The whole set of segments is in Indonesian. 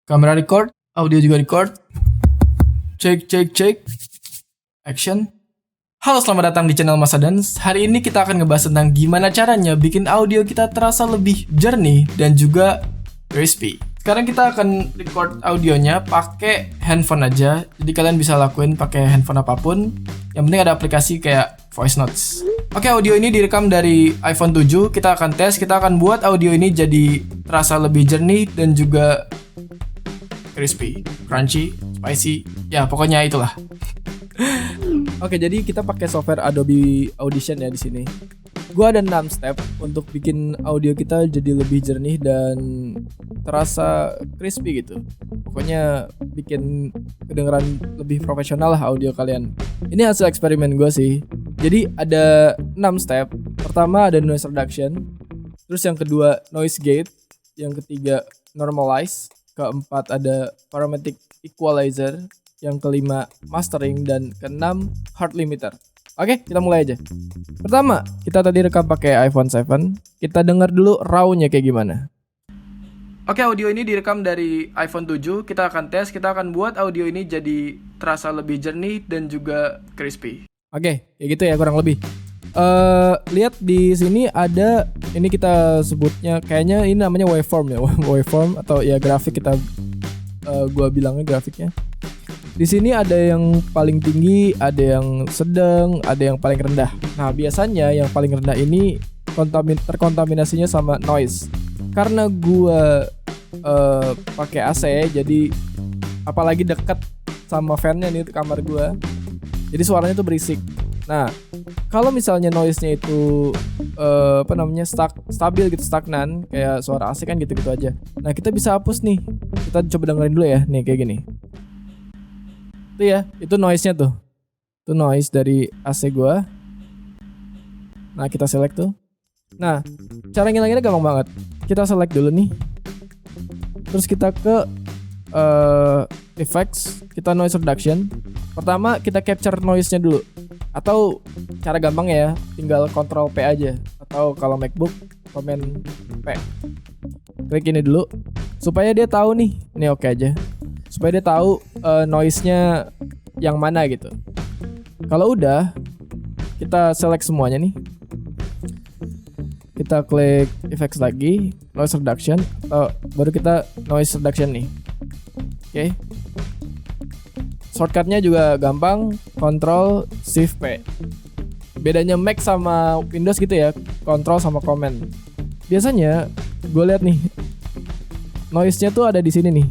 Kamera record, audio juga record. Cek, cek, cek. Action. Halo, selamat datang di channel Mas Adans. Hari ini kita akan ngebahas tentang gimana caranya bikin audio kita terasa lebih jernih dan juga crispy. Sekarang kita akan record audionya pakai handphone aja. Jadi kalian bisa lakuin pakai handphone apapun. Yang penting ada aplikasi kayak voice notes. Oke, audio ini direkam dari iPhone 7. Kita akan tes, kita akan buat audio ini jadi terasa lebih jernih dan juga crispy, crunchy, spicy, ya pokoknya itulah. Oke, jadi kita pakai software Adobe Audition ya di sini. Gua ada 6 step untuk bikin audio kita jadi lebih jernih dan terasa crispy gitu. Pokoknya bikin kedengeran lebih profesional lah audio kalian. Ini hasil eksperimen gue sih. Jadi ada 6 step. Pertama ada noise reduction. Terus yang kedua noise gate. Yang ketiga normalize. Keempat ada parametric equalizer. Yang kelima mastering. Dan keenam hard limiter. Oke, kita mulai aja. Pertama, kita tadi rekam pakai iPhone 7. Kita dengar dulu raw-nya kayak gimana. Oke, audio ini direkam dari iPhone 7. Kita akan tes, kita akan buat audio ini jadi terasa lebih jernih dan juga crispy. Oke, kayak gitu ya kurang lebih. Lihat di sini ada, ini kita sebutnya kayaknya ini namanya waveform ya, waveform atau ya grafik kita, gua bilangnya grafiknya. Di sini ada yang paling tinggi, ada yang sedang, ada yang paling rendah. Nah, biasanya yang paling rendah ini terkontaminasinya sama noise. Karena gua pakai AC, jadi apalagi dekat sama fan-nya nih kamar gua. Jadi suaranya tuh berisik. Nah, kalau misalnya noise-nya itu stabil gitu, stagnan, kayak suara AC kan gitu-gitu aja. Nah, kita bisa hapus nih. Kita coba dengerin dulu ya. Nih kayak gini. Itu ya, itu noise-nya tuh. Itu noise dari AC gua. Nah, kita select tuh. Nah, cara ngilanginnya gampang banget. Kita select dulu nih. Terus kita ke effects, kita noise reduction. Pertama, kita capture noise-nya dulu. Atau cara gampang ya, tinggal Ctrl P aja. Atau kalau MacBook, Command P. Klik ini dulu supaya dia tahu nih. Ini oke aja. Supaya dia tahu noise-nya yang mana gitu. Kalau udah, kita select semuanya nih. Kita klik effects lagi, noise reduction, atau baru kita noise reduction nih. Oke. Shortcutnya juga gampang, Ctrl Shift P. Bedanya Mac sama Windows gitu ya, Ctrl sama Command. Biasanya gue lihat nih, noise-nya tuh ada di sini nih.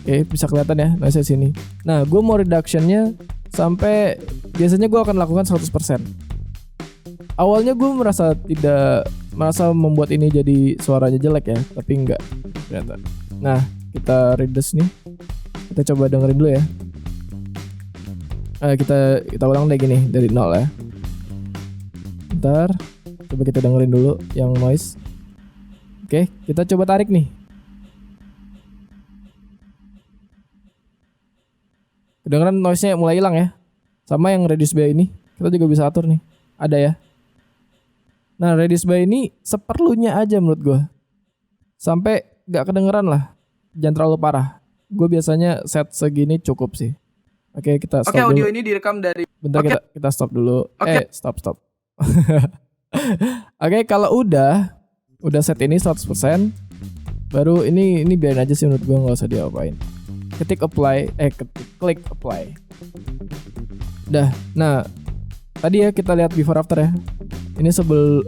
Oke, bisa kelihatan ya noise-nya sini. Nah, gue mau reduction-nya sampai, biasanya gue akan lakukan 100%. Awalnya gue merasa membuat ini jadi suaranya jelek ya, tapi enggak ternyata. Nah, kita reduce nih. Kita coba dengerin dulu ya. Kita ulang deh gini dari 0 ya. Bentar, coba kita dengerin dulu yang noise. Oke, kita coba tarik nih. Kedengeran noise-nya mulai hilang ya. Sama yang reduce by ini, kita juga bisa atur nih. Ada ya. Nah, reduce by ini seperlunya aja menurut gue. Sampai gak kedengeran lah. Jangan terlalu parah. Gue biasanya set segini cukup sih. Oke, kita stop dulu. Oke, audio ini direkam dari... Bentar, kita stop dulu. Stop. Oke, kalau udah set ini 100%, baru ini biarin aja sih menurut gue, gak usah diapain. Klik apply. Dah. Nah, tadi ya kita lihat before after ya. Ini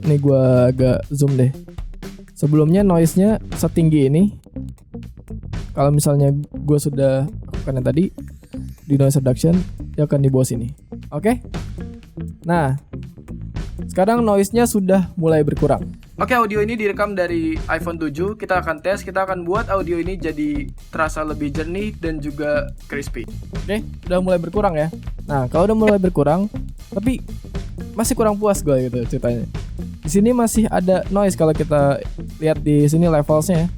nih gue agak zoom deh. Sebelumnya noise-nya setinggi ini. Kalau misalnya gue sudah lakukan yang tadi di noise reduction, dia akan di bawah sini. Oke? Nah, sekarang noise-nya sudah mulai berkurang. Oke, audio ini direkam dari iPhone 7. Kita akan tes, kita akan buat audio ini jadi terasa lebih jernih dan juga crispy. Oke, udah mulai berkurang ya. Nah, kalau udah mulai berkurang, tapi masih kurang puas gue gitu ceritanya. Di sini masih ada noise kalau kita lihat di sini levelsnya ya.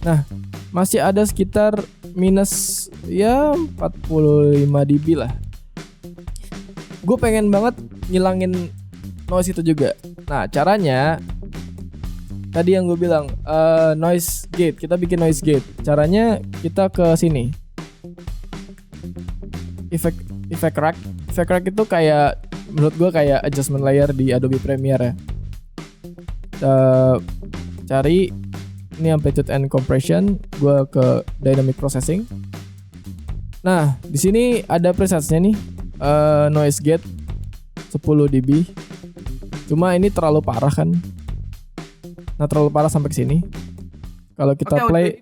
Nah, masih ada sekitar minus ya 45 dB lah. Gue pengen banget ngilangin noise itu juga. Nah, caranya tadi yang gue bilang noise gate. Kita bikin noise gate. Caranya kita ke sini. Effect rack. Effect rack itu kayak menurut gue kayak adjustment layer di Adobe Premiere ya. Kita cari ini amplitude and compression. Gue ke dynamic processing. Nah, di sini ada presetsnya nih. Noise gate 10 dB. Cuma ini terlalu parah kan. Nah, terlalu parah sampai ke sini. Kalau kita play,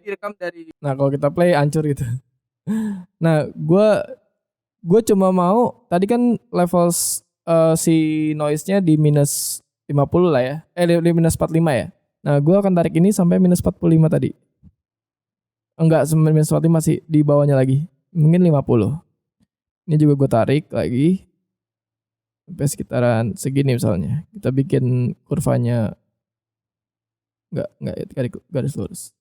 nah kalau kita play hancur gitu. Nah, gue cuma mau tadi kan level si noise-nya di minus 50 lah ya. Di minus 45 ya. Nah, gue akan tarik ini sampai minus 45 tadi. Enggak, sampai minus 45 sih, di bawahnya lagi. Mungkin 50. Ini juga gue tarik lagi sampai sekitaran segini misalnya. Kita bikin kurvanya Enggak garis lurus.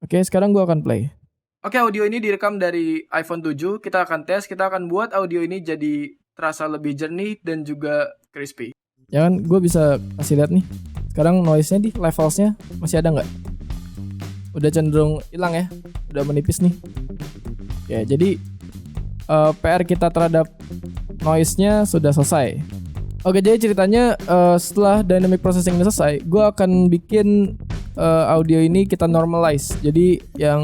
Oke, sekarang gue akan play. Oke, audio ini direkam dari iPhone 7. Kita akan tes, kita akan buat audio ini jadi terasa lebih jernih dan juga crispy. Ya kan, gue bisa kasih lihat nih. Sekarang noise-nya di levels-nya masih ada nggak? Udah cenderung hilang ya, udah menipis nih. Oke, jadi PR kita terhadap noise-nya sudah selesai. Oke, jadi ceritanya setelah dynamic processing ini selesai, gue akan bikin audio ini kita normalize. Jadi yang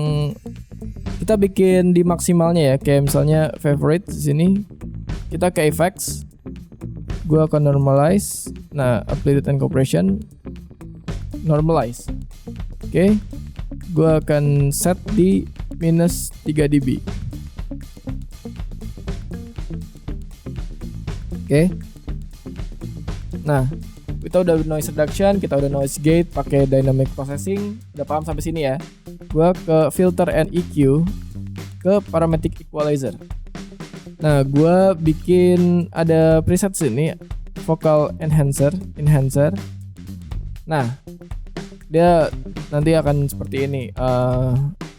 kita bikin di maksimalnya ya, kayak misalnya favorite di sini, kita ke effects, gue akan normalize. Nah, amplitude and compression, normalize. Oke, gue akan set di minus 3 dB. Oke. Nah, kita udah noise reduction, kita udah noise gate, pakai dynamic processing, udah paham sampai sini ya. Gua ke filter and EQ, ke parametric equalizer. Nah, gua bikin ada preset sini, vocal enhancer. Nah, dia nanti akan seperti ini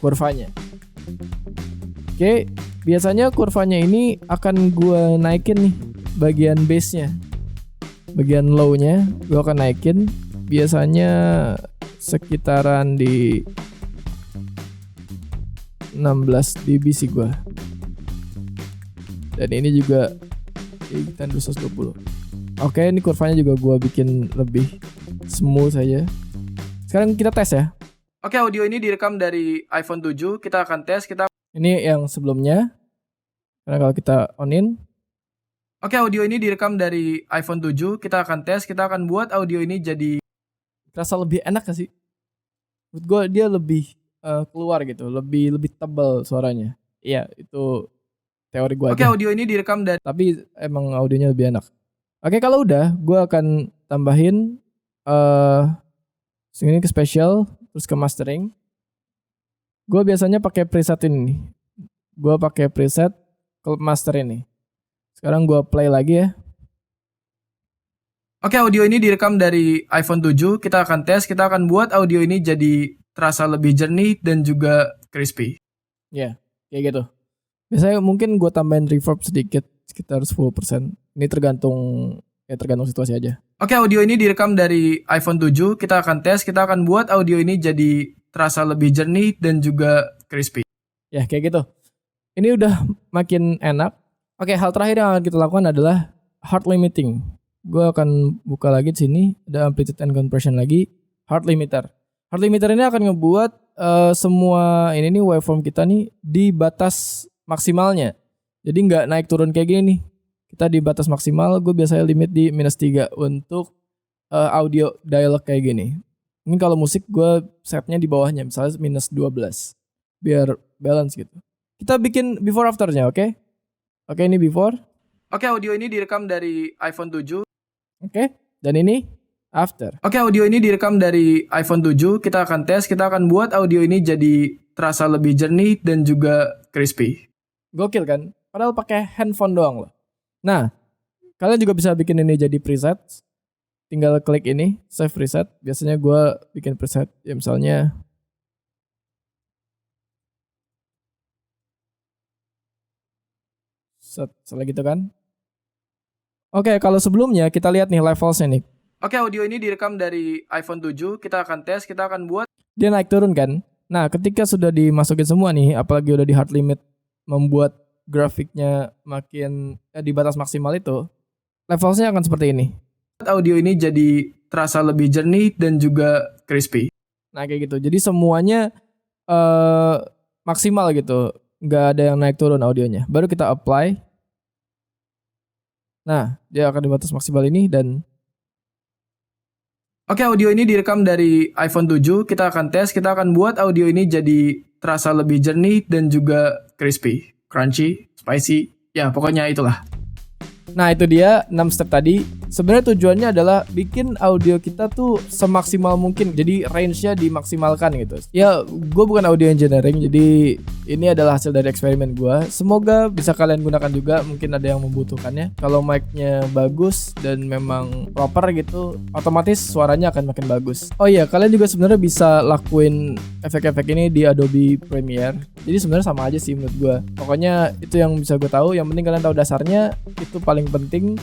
kurvanya. Oke, biasanya kurvanya ini akan gua naikin nih bagian bass-nya. Bagian low-nya gue akan naikin, biasanya sekitaran di 16 dB sih gue. Dan ini juga di 220. Oke, ini kurvanya juga gue bikin lebih smooth saja. Sekarang kita tes ya. Oke, audio ini direkam dari iPhone 7. Kita akan tes. Ini yang sebelumnya. Karena kalau kita on-in. Oke, audio ini direkam dari iPhone 7. Kita akan tes, kita akan buat audio ini jadi terasa lebih enak gak sih? Menurut gue dia lebih keluar gitu, lebih tebal suaranya. Iya, itu teori gue aja. Oke, audio ini direkam dari, tapi emang audionya lebih enak. Oke, kalau udah, gue akan tambahin ini ke special, terus ke mastering. Gue biasanya pakai preset ini. Gue pakai preset ke master ini. Sekarang gue play lagi ya. Oke, audio ini direkam dari iPhone 7. Kita akan tes, kita akan buat audio ini jadi terasa lebih jernih dan juga crispy. Ya, kayak gitu. Biasanya mungkin gue tambahin reverb sedikit, sekitar 10%. Ini tergantung situasi aja. Oke, audio ini direkam dari iPhone 7. Kita akan tes, kita akan buat audio ini jadi terasa lebih jernih dan juga crispy. Ya, kayak gitu. Ini udah makin enak. Oke, hal terakhir yang akan kita lakukan adalah hard limiting. Gue akan buka lagi di sini, ada amplitude and compression lagi, hard limiter. Hard limiter ini akan ngebuat semua ini nih waveform kita nih di batas maksimalnya. Jadi nggak naik turun kayak gini nih. Kita di batas maksimal, gue biasanya limit di minus 3 untuk audio dialog kayak gini. Mungkin kalau musik gue setnya di bawahnya, misalnya minus 12. Biar balance gitu. Kita bikin before afternya, oke? Oke, ini before. Oke, audio ini direkam dari iPhone 7. Oke, dan ini after. Oke, audio ini direkam dari iPhone 7. Kita akan tes, kita akan buat audio ini jadi terasa lebih jernih dan juga crispy. Gokil kan? Padahal pakai handphone doang loh. Nah, kalian juga bisa bikin ini jadi preset. Tinggal klik ini, save preset. Biasanya gue bikin preset, ya misalnya setelah gitu kan. Oke, kalau sebelumnya kita lihat nih levelsnya nih. Oke, audio ini direkam dari iPhone 7. Kita akan tes, kita akan buat. Dia naik turun kan? Nah, ketika sudah dimasukin semua nih, apalagi udah di hard limit membuat grafiknya makin di batas maksimal itu, levelnya akan seperti ini. Audio ini jadi terasa lebih jernih dan juga crispy. Nah, kayak gitu. Jadi semuanya maksimal gitu. Nggak ada yang naik turun audionya. Baru kita apply. Nah, dia akan di batas maksimal ini dan Oke, audio ini direkam dari iPhone 7. Kita akan tes, kita akan buat audio ini jadi terasa lebih jernih dan juga crispy, crunchy, spicy. Ya, pokoknya itulah. Nah, itu dia 6 step tadi. Sebenarnya tujuannya adalah bikin audio kita tuh semaksimal mungkin. Jadi range-nya dimaksimalkan gitu. Ya, gue bukan audio engineering, jadi ini adalah hasil dari eksperimen gue. Semoga bisa kalian gunakan juga. Mungkin ada yang membutuhkannya. Kalau mic-nya bagus dan memang proper gitu, otomatis suaranya akan makin bagus. Oh iya, kalian juga sebenarnya bisa lakuin efek-efek ini di Adobe Premiere. Jadi sebenarnya sama aja sih menurut gue. Pokoknya itu yang bisa gue tahu. Yang penting kalian tahu dasarnya, itu paling penting.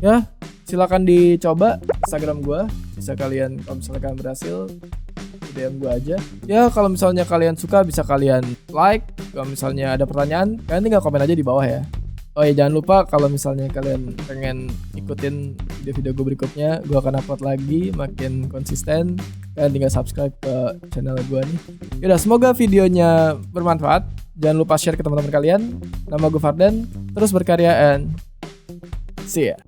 Ya, silakan dicoba Instagram gue. Bisa kalian, kalau misalnya kalian berhasil, DM gue aja. Ya, kalau misalnya kalian suka bisa kalian like. Kalau misalnya ada pertanyaan, kalian tinggal komen aja di bawah ya. Oh ya, jangan lupa kalau misalnya kalian pengen ikutin video-video gue berikutnya, gue akan upload lagi makin konsisten. Kalian tinggal subscribe ke channel gue nih. Yaudah, semoga videonya bermanfaat. Jangan lupa share ke teman-teman kalian. Nama gue Fardan. Terus berkarya and see ya.